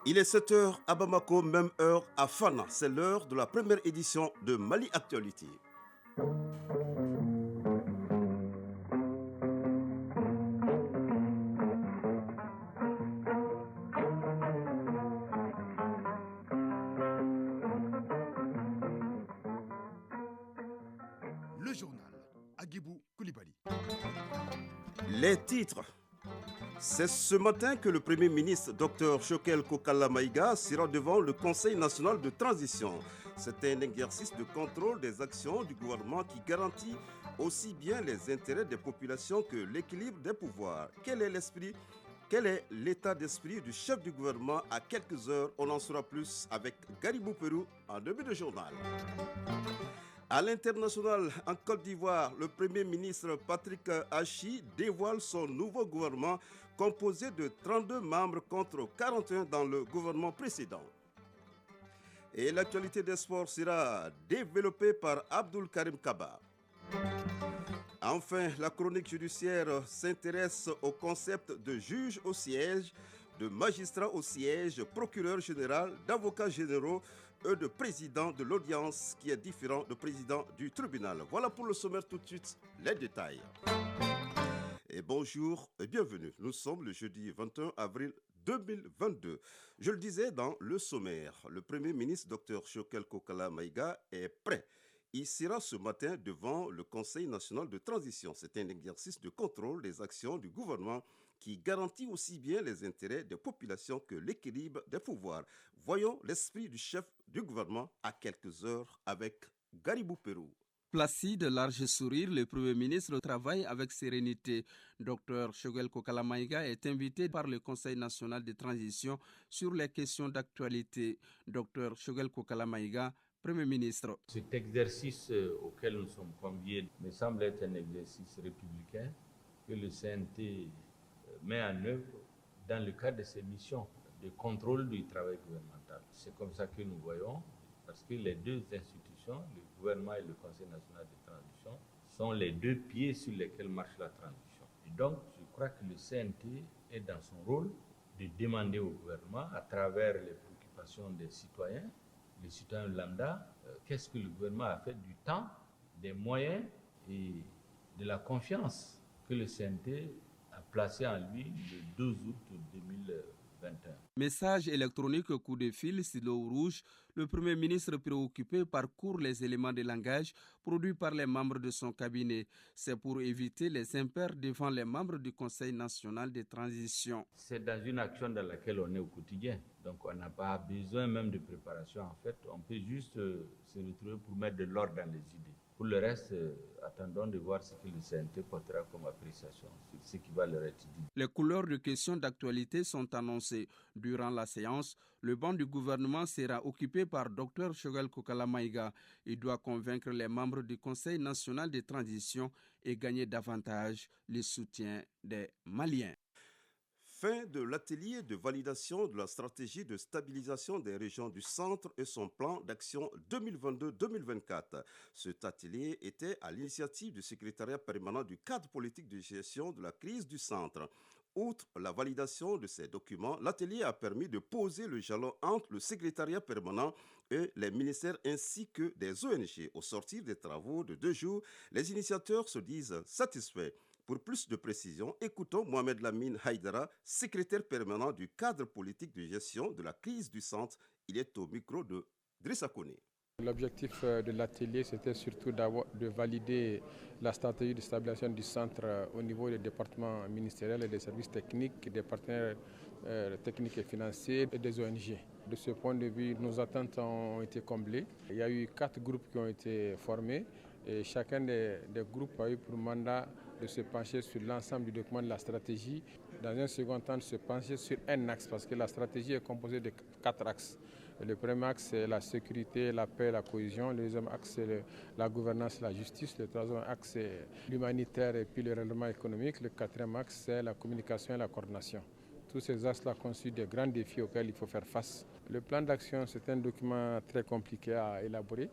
Il est 7 heures à Bamako, même heure à Fana. C'est l'heure de la première édition de Mali Actualité. Le journal Aguibou Koulibaly. Les titres. C'est ce matin que le Premier ministre Dr Choguel Kokalla Maïga sera devant le Conseil national de transition. C'est un exercice de contrôle des actions du gouvernement qui garantit aussi bien les intérêts des populations que l'équilibre des pouvoirs. Quel est l'état d'esprit du chef du gouvernement à quelques heures? On en saura plus avec Garibou Pérou en début de journal. À l'international, en Côte d'Ivoire, le Premier ministre Patrick Hachi dévoile son nouveau gouvernement composé de 32 membres contre 41 dans le gouvernement précédent. Et l'actualité des sports sera développée par Abdul Karim Kaba. Enfin, la chronique judiciaire s'intéresse au concept de juge au siège, de magistrat au siège, procureur général, d'avocats généraux et de président de l'audience qui est différent de président du tribunal. Voilà pour le sommaire, tout de suite les détails. Et bonjour et bienvenue. Nous sommes le jeudi 21 avril 2022. Je le disais dans le sommaire, le Premier ministre Dr Choguel Kokalla Maïga est prêt. Il sera ce matin devant le Conseil national de transition. C'est un exercice de contrôle des actions du gouvernement qui garantit aussi bien les intérêts des populations que l'équilibre des pouvoirs. Voyons l'esprit du chef du gouvernement à quelques heures avec Garibou Pérou. Placide de large sourire, le Premier ministre travaille avec sérénité. Dr Choguel Kokalla Maïga est invité par le Conseil national de transition sur les questions d'actualité. Dr Choguel Kokalla Maïga, Premier ministre. Cet exercice auquel nous sommes conviés me semble être un exercice républicain que le CNT met en œuvre dans le cadre de ses missions de contrôle du travail gouvernemental. C'est comme ça que nous voyons, parce que les deux institutions, le gouvernement et le Conseil national de transition, sont les deux pieds sur lesquels marche la transition. Et donc, je crois que le CNT est dans son rôle de demander au gouvernement, à travers les préoccupations des citoyens, les citoyens lambda, qu'est-ce que le gouvernement a fait du temps, des moyens et de la confiance que le CNT a placé en lui le 12 août 2021. Message électronique coup de fil, stylo rouge, le Premier ministre préoccupé parcourt les éléments de langage produits par les membres de son cabinet. C'est pour éviter les impairs devant les membres du Conseil national de transition. C'est dans une action dans laquelle on est au quotidien. Donc on n'a pas besoin même de préparation en fait. On peut juste se retrouver pour mettre de l'ordre dans les idées. Pour le reste, attendons de voir ce que le CNT portera comme appréciation sur ce qui va leur être dit. Les couleurs de questions d'actualité sont annoncées. Durant la séance, le banc du gouvernement sera occupé par Dr Choguel Kokalla Maïga. Il doit convaincre les membres du Conseil national de transition et gagner davantage le soutien des Maliens. Fin de l'atelier de validation de la stratégie de stabilisation des régions du centre et son plan d'action 2022-2024. Cet atelier était à l'initiative du secrétariat permanent du cadre politique de gestion de la crise du centre. Outre la validation de ces documents, l'atelier a permis de poser le jalon entre le secrétariat permanent et les ministères ainsi que des ONG. Au sortir des travaux de 2 jours, les initiateurs se disent satisfaits. Pour plus de précision, écoutons Mohamed Lamine Haïdara, secrétaire permanent du cadre politique de gestion de la crise du centre. Il est au micro de Drissa Kone. L'objectif de l'atelier, c'était surtout de valider la stratégie de stabilisation du centre au niveau des départements ministériels et des services techniques, des partenaires techniques et financiers et des ONG. De ce point de vue, nos attentes ont été comblées. Il y a eu 4 groupes qui ont été formés. Et chacun des groupes a eu pour mandat de se pencher sur l'ensemble du document de la stratégie. Dans un second temps, de se pencher sur un axe, parce que la stratégie est composée de 4 axes. Le premier axe, c'est la sécurité, la paix, la cohésion. Le deuxième axe, c'est la gouvernance, la justice. Le troisième axe, c'est l'humanitaire et puis le règlement économique. Le quatrième axe, c'est la communication et la coordination. Tous ces axes-là constituent des grands défis auxquels il faut faire face. Le plan d'action, c'est un document très compliqué à élaborer.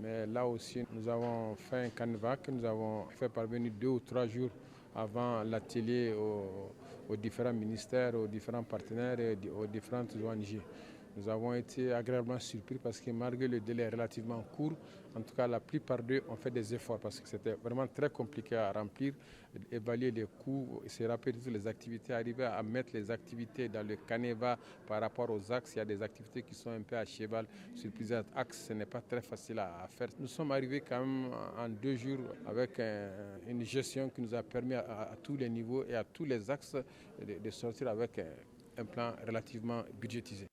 Mais là aussi, nous avons fait un canevas que nous avons fait parvenir 2 ou 3 jours avant l'atelier aux différents ministères, aux différents partenaires et aux différentes ONG. Nous avons été agréablement surpris parce que malgré le délai relativement court, en tout cas la plupart d'eux ont fait des efforts parce que c'était vraiment très compliqué à remplir, évaluer les coûts, se rappeler de toutes les activités, arriver à mettre les activités dans le canevas par rapport aux axes. Il y a des activités qui sont un peu à cheval sur plusieurs axes, ce n'est pas très facile à faire. Nous sommes arrivés quand même en 2 jours avec une gestion qui nous a permis à tous les niveaux et à tous les axes de sortir avec un plan relativement budgétisé.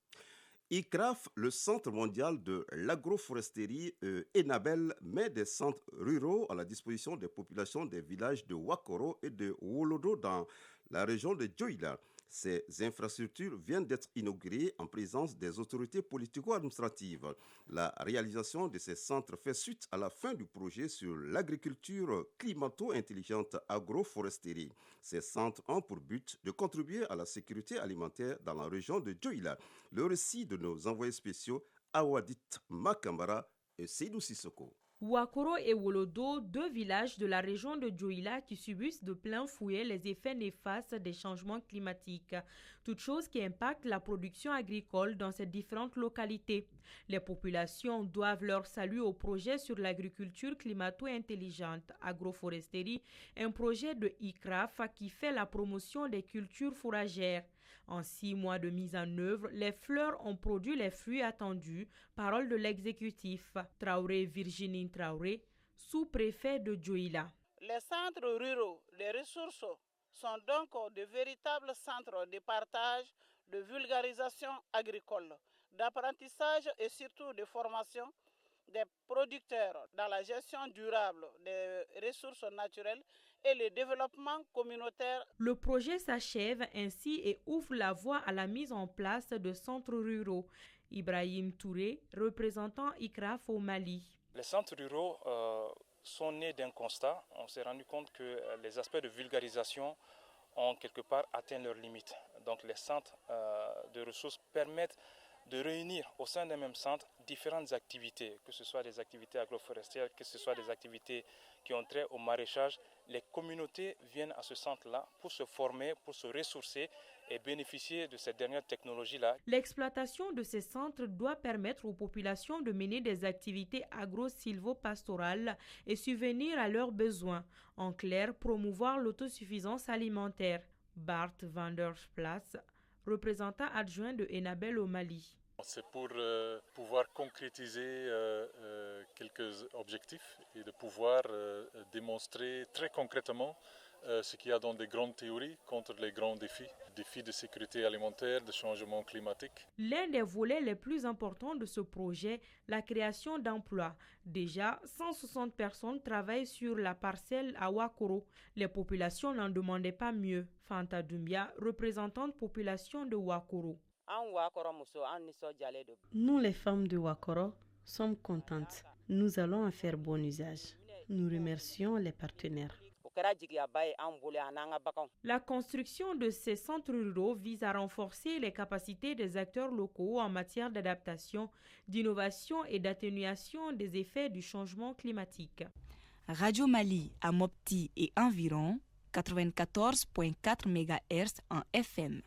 ICRAF, le Centre mondial de l'agroforesterie Enabel, met des centres ruraux à la disposition des populations des villages de Wakoro et de Wolodo dans la région de Dioïla. Ces infrastructures viennent d'être inaugurées en présence des autorités politico-administratives. La réalisation de ces centres fait suite à la fin du projet sur l'agriculture climato-intelligente agroforesterie. Ces centres ont pour but de contribuer à la sécurité alimentaire dans la région de Dioïla. Le récit de nos envoyés spéciaux Awadit Makambara et Seydou Sissoko. Wakoro et Wolodo, 2 villages de la région de Dioïla qui subissent de plein fouet les effets néfastes des changements climatiques, toute chose qui impacte la production agricole dans ces différentes localités. Les populations doivent leur salut au projet sur l'agriculture climato-intelligente agroforesterie, un projet de ICRAF qui fait la promotion des cultures fourragères. En 6 mois de mise en œuvre, les fleurs ont produit les fruits attendus. Parole de l'exécutif. Traoré Virginie Traoré, sous-préfet de Dioïla. Les centres ruraux, les ressources sont donc de véritables centres de partage, de vulgarisation agricole, d'apprentissage et surtout de formation des producteurs dans la gestion durable des ressources naturelles et le développement communautaire. Le projet s'achève ainsi et ouvre la voie à la mise en place de centres ruraux. Ibrahim Touré, représentant ICRAF au Mali. Les centres ruraux sont nés d'un constat. On s'est rendu compte que les aspects de vulgarisation ont quelque part atteint leurs limites. Donc les centres de ressources permettent de réunir au sein d'un même centre différentes activités, que ce soit des activités agroforestières, que ce soit des activités qui ont trait au maraîchage. Les communautés viennent à ce centre-là pour se former, pour se ressourcer et bénéficier de cette dernière technologie-là. L'exploitation de ces centres doit permettre aux populations de mener des activités agro-silvopastorales et subvenir à leurs besoins. En clair, promouvoir l'autosuffisance alimentaire. Bart Vandersplatz, représentant adjoint de Enabel au Mali. C'est pour pouvoir concrétiser quelques objectifs et de pouvoir démontrer très concrètement ce qu'il y a dans des grandes théories contre les grands défis de sécurité alimentaire, de changement climatique. L'un des volets les plus importants de ce projet, la création d'emplois. Déjà, 160 personnes travaillent sur la parcelle à Wakoro. Les populations n'en demandaient pas mieux. Fanta Doumbia, représentante population de Wakoro. Nous, les femmes de Wakoro, sommes contentes. Nous allons en faire bon usage. Nous remercions les partenaires. La construction de ces centres ruraux vise à renforcer les capacités des acteurs locaux en matière d'adaptation, d'innovation et d'atténuation des effets du changement climatique. Radio Mali à Mopti et environ 94.4 MHz en FM.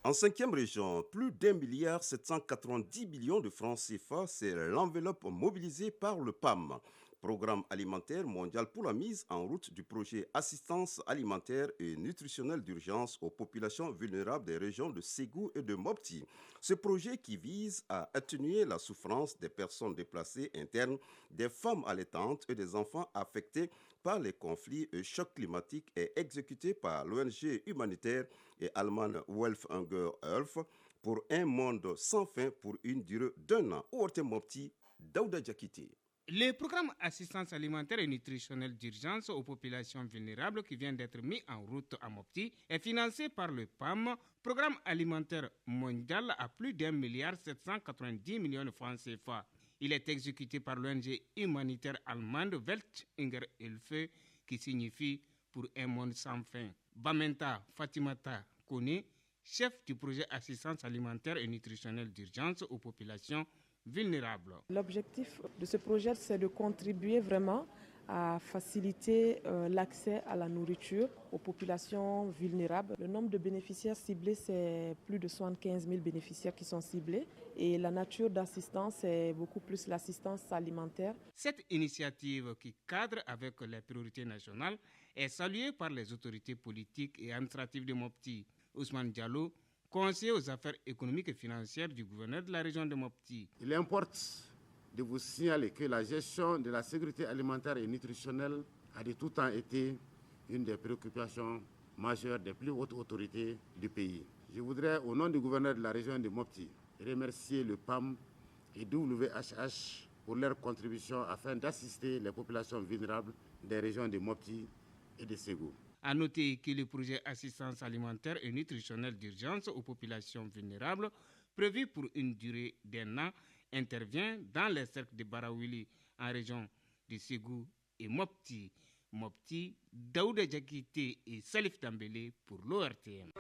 En 5e région, plus d'1,790 milliard de francs CFA, c'est l'enveloppe mobilisée par le PAM, Programme alimentaire mondial pour la mise en route du projet Assistance alimentaire et nutritionnelle d'urgence aux populations vulnérables des régions de Ségou et de Mopti. Ce projet qui vise à atténuer la souffrance des personnes déplacées internes, des femmes allaitantes et des enfants affectés par les conflits et chocs climatiques est exécuté par l'ONG humanitaire et allemande Welfhunger Health pour un monde sans fin pour une durée d'1 an. Ouarte Mopti, Daouda Diakité. Le programme Assistance alimentaire et nutritionnelle d'urgence aux populations vulnérables qui vient d'être mis en route à Mopti est financé par le PAM, Programme alimentaire mondial à plus d'1,790 milliard de francs CFA. Il est exécuté par l'ONG humanitaire allemande Welthunger Hilfe qui signifie pour un monde sans fin. Bamenta Fatimata Kone, chef du projet Assistance alimentaire et nutritionnelle d'urgence aux populations vulnérables. L'objectif de ce projet, c'est de contribuer vraiment à faciliter l'accès à la nourriture aux populations vulnérables. Le nombre de bénéficiaires ciblés, c'est plus de 75 000 bénéficiaires qui sont ciblés. Et la nature d'assistance, c'est beaucoup plus l'assistance alimentaire. Cette initiative qui cadre avec les priorités nationales est saluée par les autorités politiques et administratives de Mopti. Ousmane Diallo, conseiller aux affaires économiques et financières du gouverneur de la région de Mopti. Il importe de vous signaler que la gestion de la sécurité alimentaire et nutritionnelle a de tout temps été une des préoccupations majeures des plus hautes autorités du pays. Je voudrais, au nom du gouverneur de la région de Mopti, remercier le PAM et WHH pour leur contribution afin d'assister les populations vulnérables des régions de Mopti et de Ségou. À noter que le projet assistance alimentaire et nutritionnelle d'urgence aux populations vulnérables, prévu pour une durée d'1 an, intervient dans les cercles de Barawili en région de Ségou et Mopti. Mopti, Daouda Diakité et Salif Tambélé pour l'ORTM.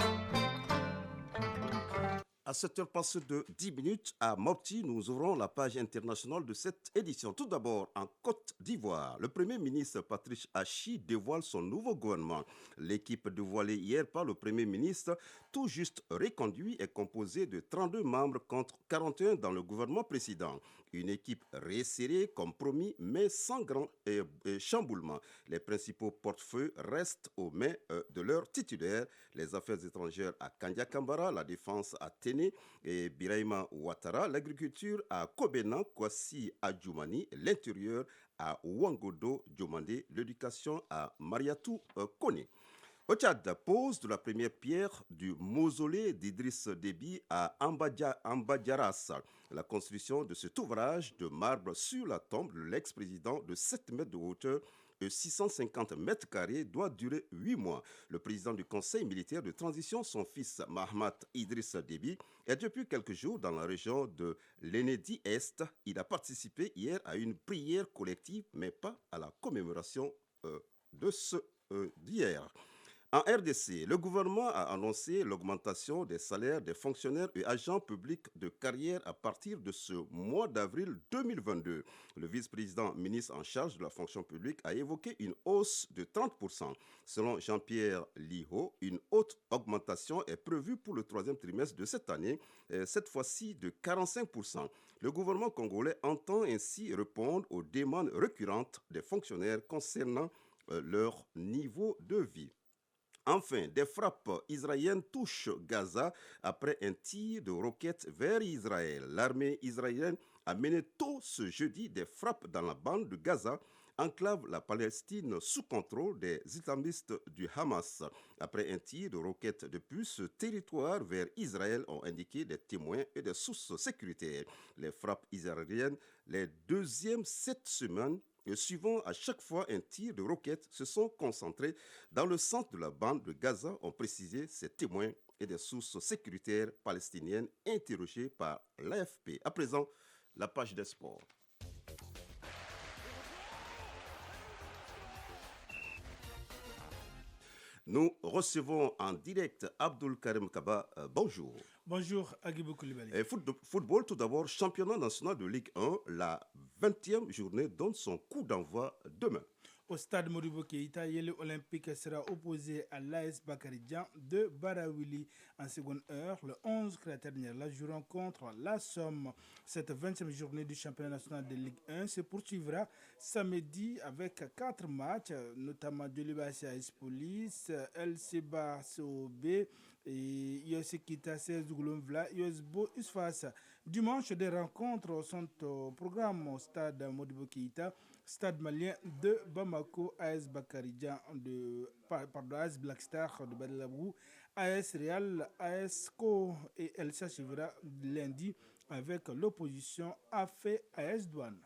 À 7h passées de 10 minutes à Mopti, nous ouvrons la page internationale de cette édition. Tout d'abord, en Côte d'Ivoire, le Premier ministre Patrice Achi dévoile son nouveau gouvernement. L'équipe dévoilée hier par le Premier ministre, tout juste reconduit, est composée de 32 membres contre 41 dans le gouvernement précédent. Une équipe resserrée comme promis, mais sans grand chamboulement. Les principaux portefeuilles restent aux mains de leurs titulaires. Les affaires étrangères à Kandia Kambara, la défense à Téné et Birahima Ouattara, l'agriculture à Kobena, Kwasi Adjoumani, l'intérieur à Ouangodo Diomandé, l'éducation à Mariatou Kone. Au Tchad, pose de la première pierre du mausolée d'Idriss Déby à Ambadjaras. La construction de cet ouvrage de marbre sur la tombe de l'ex-président de 7 mètres de hauteur et 650 mètres carrés doit durer 8 mois. Le président du Conseil militaire de transition, son fils Mahamat Idriss Déby, est depuis quelques jours dans la région de l'Enedi-Est. Il a participé hier à une prière collective, mais pas à la commémoration d'hier. En RDC, le gouvernement a annoncé l'augmentation des salaires des fonctionnaires et agents publics de carrière à partir de ce mois d'avril 2022. Le vice-président ministre en charge de la fonction publique a évoqué une hausse de 30%. Selon Jean-Pierre Liho, une haute augmentation est prévue pour le troisième trimestre de cette année, cette fois-ci de 45%. Le gouvernement congolais entend ainsi répondre aux demandes récurrentes des fonctionnaires concernant leur niveau de vie. Enfin, des frappes israéliennes touchent Gaza après un tir de roquettes vers Israël. L'armée israélienne a mené tôt ce jeudi des frappes dans la bande de Gaza, enclave la Palestine sous contrôle des islamistes du Hamas. Après un tir de roquettes depuis ce territoire vers Israël, ont indiqué des témoins et des sources sécuritaires. Les frappes israéliennes, les deuxièmes cette semaine, suivant à chaque fois un tir de roquette, se sont concentrés dans le centre de la bande de Gaza, ont précisé ces témoins et des sources sécuritaires palestiniennes interrogées par l'AFP. À présent, la page des sports. Nous recevons en direct Abdul Karim Kaba. Bonjour. Bonjour, Agibou Koulibaly. Football, tout d'abord, championnat national de Ligue 1, la 20e journée donne son coup d'envoi demain. Au stade Modibo Keïta, Yele Olympique sera opposé à l'AS Bakaridjan de Barawili en seconde heure. Le 11 la joueront contre la Somme. Cette 20e journée du championnat national de Ligue 1 se poursuivra samedi avec 4 matchs, notamment de l'Ibasi AS Police, LCBA COB et Yosekita 16 Goulomvla, Yosbo Usfas. Dimanche, des rencontres sont au programme au stade Modibo Keïta. Stade malien de Bamako, AS Bakaridjan AS Black Star de Badalabou, AS Real, AS Co et Elsa suivra lundi avec l'opposition AFE AS Douane.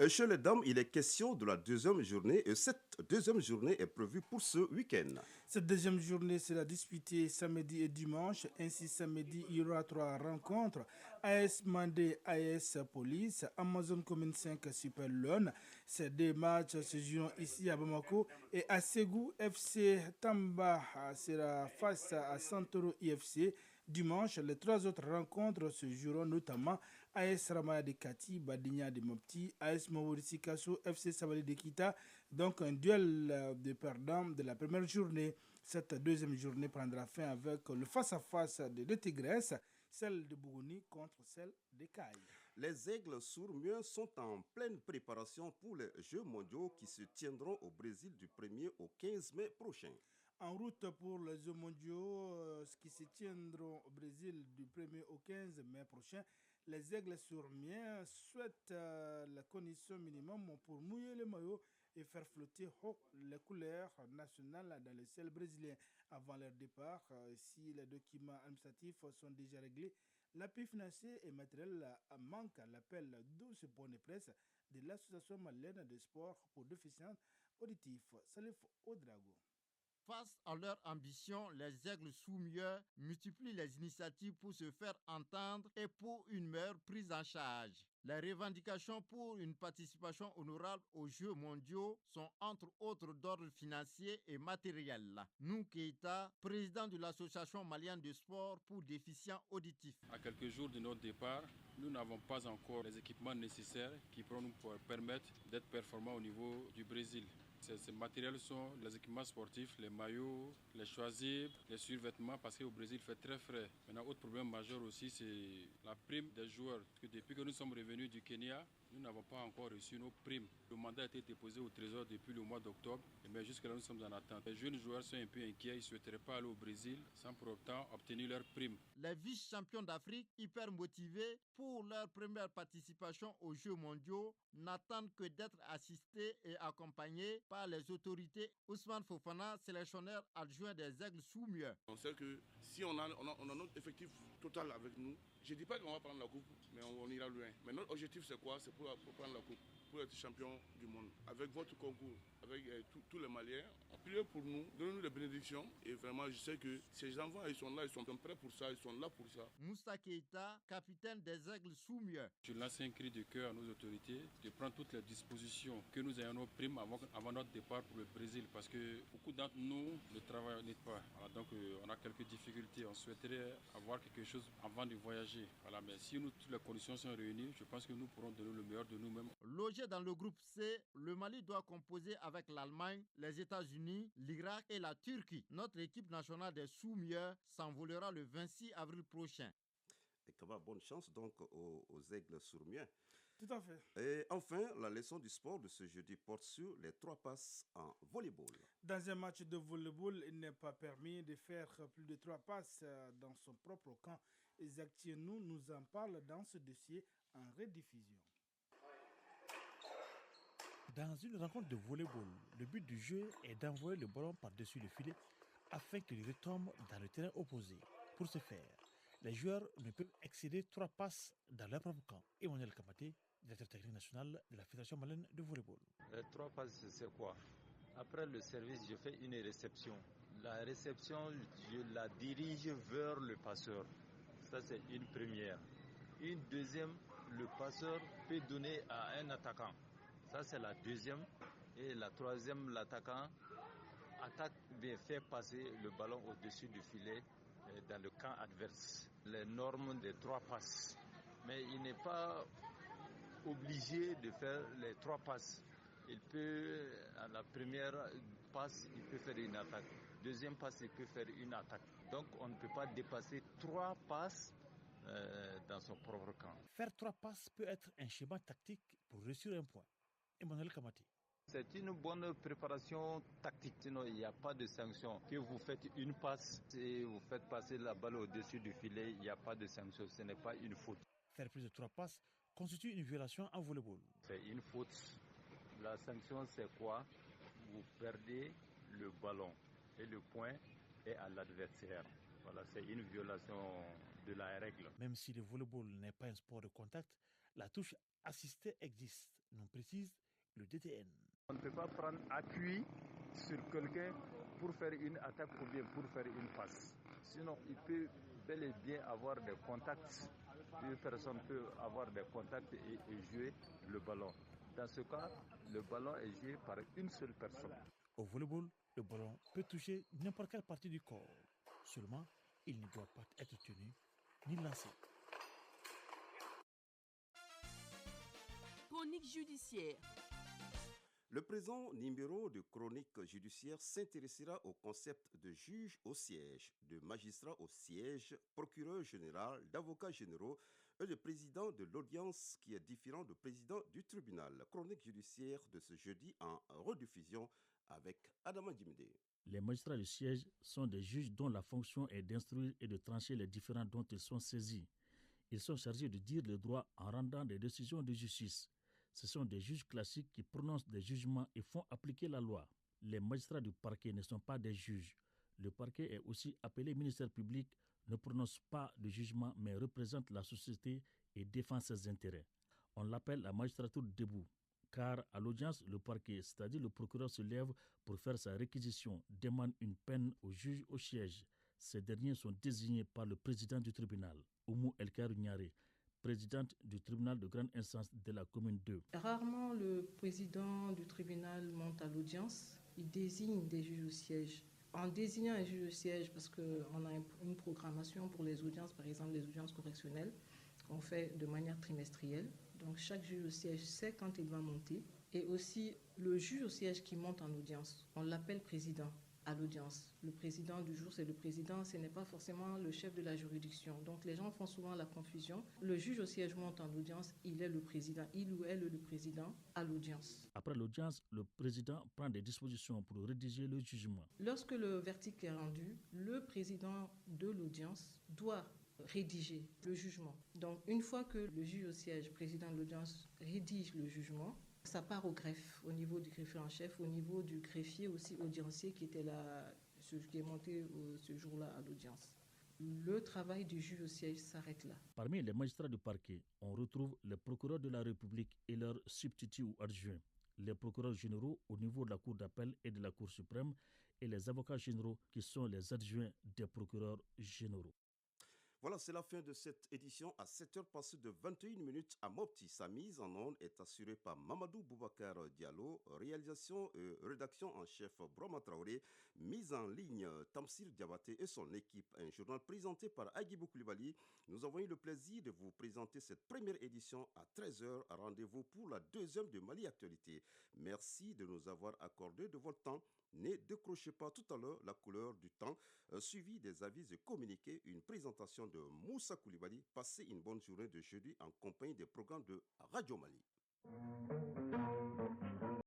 Chez les dames, il est question de la deuxième journée et cette deuxième journée est prévue pour ce week-end. Cette deuxième journée sera disputée samedi et dimanche. Ainsi, samedi, il y aura 3 rencontres. AS Mandé, AS Police, Amazon Commune 5 Super Lone. Ces 2 matchs se joueront ici à Bamako. Et à Ségou, FC Tamba sera face à Santoro IFC. Dimanche, les 3 autres rencontres se joueront notamment AS Ramaya de Kati, Badigna de Mopti, AS Maurici Kasso, FC Sabali de Kita, Donc un duel de perdants de la première journée. Cette deuxième journée prendra fin avec le face-à-face de deux tigresses, celle de Bougouni contre celle de Caille. Les Aigles Sourmiens sont en pleine préparation pour les Jeux mondiaux qui se tiendront au Brésil du 1er au 15 mai prochain. En route pour les Jeux mondiaux qui se tiendront au Brésil du 1er au 15 mai prochain, les Aigles Sourmiens souhaitent la condition minimum pour mouiller le maillot et faire flotter haut les couleurs nationales dans le ciel brésilien. Avant leur départ, si les documents administratifs sont déjà réglés, l'appui financier et matériel manque à l'appel d'où ce point de presse de l'Association malienne de sport pour déficients auditifs. Salif Ouedraogo. Face à leur ambition, les Aigles Sourmiens multiplient les initiatives pour se faire entendre et pour une meilleure prise en charge. Les revendications pour une participation honorable aux Jeux mondiaux sont entre autres d'ordre financier et matériel. Nou Keita, président de l'Association malienne de sport pour déficients auditifs. À quelques jours de notre départ, nous n'avons pas encore les équipements nécessaires qui pourront nous permettre d'être performants au niveau du Brésil. Ces matériels sont les équipements sportifs, les maillots, les choisibles, les survêtements, parce qu'au Brésil, il fait très frais. Maintenant, autre problème majeur aussi, c'est la prime des joueurs. Parce que depuis que nous sommes revenus du Kenya, nous n'avons pas encore reçu nos primes. Le mandat a été déposé au Trésor depuis le mois d'octobre, mais jusque-là, nous sommes en attente. Les jeunes joueurs sont un peu inquiets, ils ne souhaiteraient pas aller au Brésil sans pour autant obtenir leur prime. Les vice-champions d'Afrique, hyper motivés pour leur première participation aux Jeux mondiaux, n'attendent que d'être assistés et accompagnés par les autorités. Ousmane Fofana, sélectionneur adjoint des Aigles Sourmiens. On sait que si on a notre effectif total avec nous, je ne dis pas qu'on va prendre la coupe, mais on ira loin. Mais notre objectif, c'est quoi? C'est pour prendre la coupe, pour être champion du monde. Avec votre concours, avec tous les Maliens, priez pour nous, donnez-nous les bénédictions. Et vraiment, je sais que ces enfants, ils sont là, ils sont prêts pour ça, ils sont là pour ça. Moussa Keita, capitaine des Aigles Sourmiens. Je lance un cri de cœur à nos autorités de prendre toutes les dispositions, que nous ayons nos primes avant notre départ pour le Brésil, parce que beaucoup d'entre nous ne travaillent pas. Voilà, donc on a quelques difficultés. On souhaiterait avoir quelque chose avant de voyager. Voilà, mais si toutes les conditions sont réunies, je pense que nous pourrons donner le meilleur de nous-mêmes. Logé dans le groupe C, le Mali doit composer avec l'Allemagne, les États-Unis, l'Irak et la Turquie. Notre équipe nationale des Sourmiens s'envolera le 26 avril prochain. Et comment bonne chance donc aux Aigles Sourmiens. Tout à fait. Et enfin, la leçon du sport de ce jeudi porte sur les 3 passes en volleyball. Dans un match de volleyball, il n'est pas permis de faire plus de 3 passes dans son propre camp. Isaac Thienou nous en parle dans ce dossier en rediffusion. Dans une rencontre de volleyball, le but du jeu est d'envoyer le ballon par-dessus le filet afin qu'il retombe dans le terrain opposé. Pour ce faire, les joueurs ne peuvent excéder 3 passes dans leur propre camp. Emmanuel Kamaté, directeur technique national de la Fédération malienne de volleyball. Les 3 passes, c'est quoi? Après le service, je fais une réception. La réception, je la dirige vers le passeur. Ça, c'est une première. Une deuxième, le passeur peut donner à un attaquant. Ça, c'est la deuxième. Et la troisième, l'attaquant fait passer le ballon au-dessus du filet dans le camp adverse. Les normes des 3 passes. Mais il n'est pas obligé de faire les 3 passes. Il peut, à la première passe, il peut faire une attaque. Deuxième passe, il peut faire une attaque. Donc, on ne peut pas dépasser 3 passes dans son propre camp. Faire 3 passes peut être un schéma tactique pour réussir un point. Emmanuel Kamaté. C'est une bonne préparation tactique, sinon il n'y a pas de sanction. Que vous faites une passe et vous faites passer la balle au-dessus du filet, il n'y a pas de sanction, ce n'est pas une faute. Faire plus de 3 passes constitue une violation en volleyball. C'est une faute. La sanction, c'est quoi? Vous perdez le ballon et le point est à l'adversaire. Voilà, c'est une violation de la règle. Même si le volleyball n'est pas un sport de contact, la touche assistée existe, nous précise le DTN. On ne peut pas prendre appui sur quelqu'un pour faire une attaque ou bien pour faire une passe. Sinon, il peut bel et bien avoir des contacts. Une personne peut avoir des contacts et jouer le ballon. Dans ce cas, le ballon est joué par une seule personne. Au volleyball, le ballon peut toucher n'importe quelle partie du corps. Seulement, il ne doit pas être tenu ni lancé. Chronique judiciaire. Le présent numéro de chronique judiciaire s'intéressera au concept de juge au siège, de magistrat au siège, procureur général, d'avocats généraux et de président de l'audience qui est différent de président du tribunal. Chronique judiciaire de ce jeudi en rediffusion avec Adama Djimide. Les magistrats du siège sont des juges dont la fonction est d'instruire et de trancher les différends dont ils sont saisis. Ils sont chargés de dire le droit en rendant des décisions de justice. Ce sont des juges classiques qui prononcent des jugements et font appliquer la loi. Les magistrats du parquet ne sont pas des juges. Le parquet est aussi appelé ministère public, ne prononce pas de jugement mais représente la société et défend ses intérêts. On l'appelle la magistrature debout, car à l'audience, le parquet, c'est-à-dire le procureur, se lève pour faire sa réquisition, demande une peine au juge au siège. Ces derniers sont désignés par le président du tribunal, Oumou Elkar Niaré, présidente du tribunal de grande instance de la commune 2. Rarement le président du tribunal monte à l'audience, il désigne des juges au siège. En désignant un juge au siège, parce qu'on a une programmation pour les audiences, par exemple les audiences correctionnelles, qu'on fait de manière trimestrielle. Donc chaque juge au siège sait quand il va monter. Et aussi le juge au siège qui monte en audience, on l'appelle président à l'audience. Le président du jour, c'est le président, ce n'est pas forcément le chef de la juridiction. Donc les gens font souvent la confusion. Le juge au siège monte en audience, il est le président, il ou elle est le président à l'audience. Après l'audience, le président prend des dispositions pour rédiger le jugement. Lorsque le verdict est rendu, le président de l'audience doit rédiger le jugement. Donc une fois que le juge au siège, président de l'audience, rédige le jugement, ça part au greffe, au niveau du greffier en chef, au niveau du greffier aussi audiencier qui était là, qui est monté ce jour-là à l'audience. Le travail du juge au siège s'arrête là. Parmi les magistrats du parquet, on retrouve les procureurs de la République et leurs substituts ou adjoints, les procureurs généraux au niveau de la Cour d'appel et de la Cour suprême et les avocats généraux qui sont les adjoints des procureurs généraux. Voilà, c'est la fin de cette édition à 7h passées de 21 minutes à Mopti. Sa mise en onde est assurée par Mamadou Boubacar Diallo, réalisation et rédaction en chef Brahma Traoré, mise en ligne Tamsir Diabaté et son équipe. Un journal présenté par Agibou Koulibaly. Nous avons eu le plaisir de vous présenter cette première édition à 13h. Rendez-vous pour la deuxième de Mali Actualité. Merci de nous avoir accordé de votre temps. Ne décrochez pas tout à l'heure la couleur du temps, suivi des avis et communiqués, une présentation de Moussa Koulibaly. Passez une bonne journée de jeudi en compagnie des programmes de Radio Mali.